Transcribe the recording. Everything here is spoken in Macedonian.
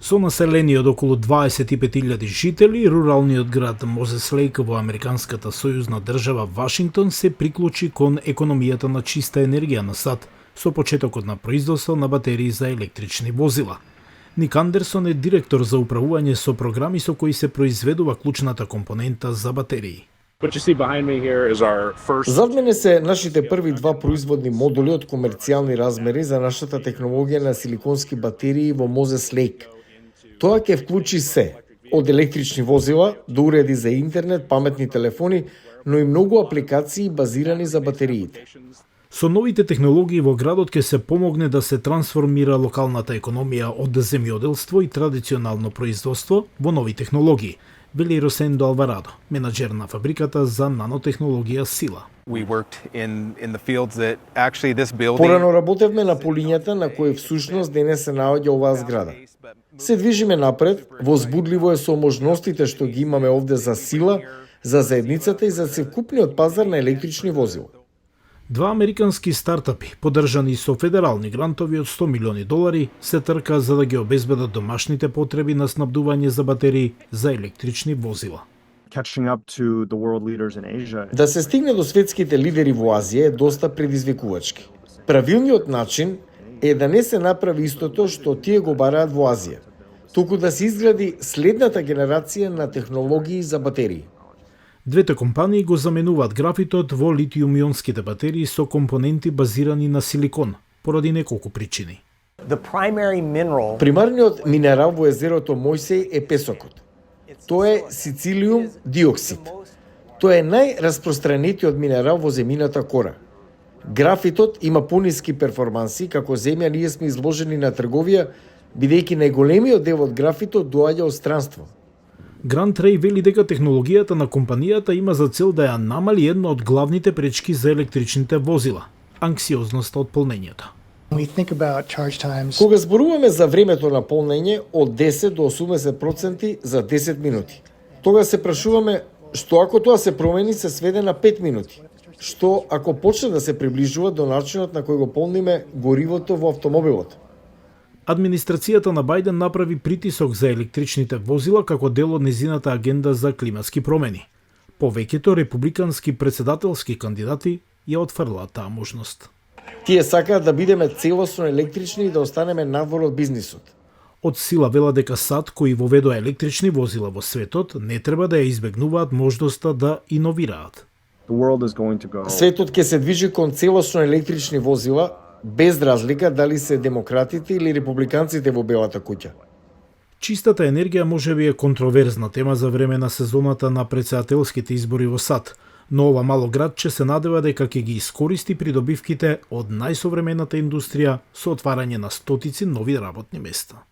Со население од околу 25.000 жители, руралниот град Мозес Лейк во американската сојузна држава Вашингтон се приклучи кон економијата на чиста енергија на САД со почетокот на производство на батерии за електрични возила. Ник Андерсон е директор за управување со програми со кои се произведува клучната компонента за батерии. Зад мене се нашите први два производни модули од комерцијални размери за нашата технологија на силиконски батерии во Мозес Лейк. Тоа ќе вклучи се, од електрични возила до уреди за интернет, паметни телефони, но и многу апликации базирани за батериите. Со новите технологии во градот ќе се помогне да се трансформира локалната економија од земјоделство и традиционално производство во нови технологии, вели Росендо Алварадо, менаџер на фабриката за нанотехнологија Сила. Порано работевме на полињата на кои всушност денес се наоѓа оваа зграда. Се движиме напред, возбудливо е со можностите што ги имаме овде за Сила, за заедницата и за целокупниот пазар на електрични возила. Два американски стартапи, поддржани со федерални грантови од $100 милиони, се трка за да ги обезбедат домашните потреби на снабдување за батерии за електрични возила. Да се стигне до светските лидери во Азија е доста предизвикувачки. Правилниот начин е да не се направи истото што тие го бараат во Азија, туку да се изгради следната генерација на технологии за батерии. Двете компании го заменуваат графитот во литиум-ионските батерии со компоненти базирани на силикон, поради неколку причини. Примарниот минерал во езерото Мојсеј е песокот. Тоа е сицилиум диоксид. Тоа е најраспространетиот минерал во земјината кора. Графитот има пониски перформанси, како земја ние сме изложени на трговија, бидејќи најголемиот дел од графитот доаѓа од странство. Грант Рей вели дека технологијата на компанијата има за цел да ја намали една од главните пречки за електричните возила – анксиозноста од полнењето. Кога зборуваме за времето на полнење од 10 до 80% за 10 минути, тога се прашуваме што ако тоа се промени се сведе на 5 минути, што ако почне да се приближува до начинот на кој го полниме горивото во автомобилот. Администрацијата на Бајден направи притисок за електричните возила како дел од незината агенда за климатски промени. Повеќето републикански председателски кандидати ја отфрлаат таа можност. Тие сакаат да бидеме целосно електрични и да останеме надвор од бизнисот. Од Сила вела дека САД кои воведоа електрични возила во светот не треба да ја избегнуваат можноста да иновираат. Светот ќе се движи кон целосно електрични возила, без разлика дали се демократите или републиканците во Белата куќа. Чистата енергија можеби е контроверзна тема за време на сезоната на претседателските избори во САД, но ова мало градче се надева дека ќе ги искористи придобивките од најсовремената индустрија со отварање на стотици нови работни места.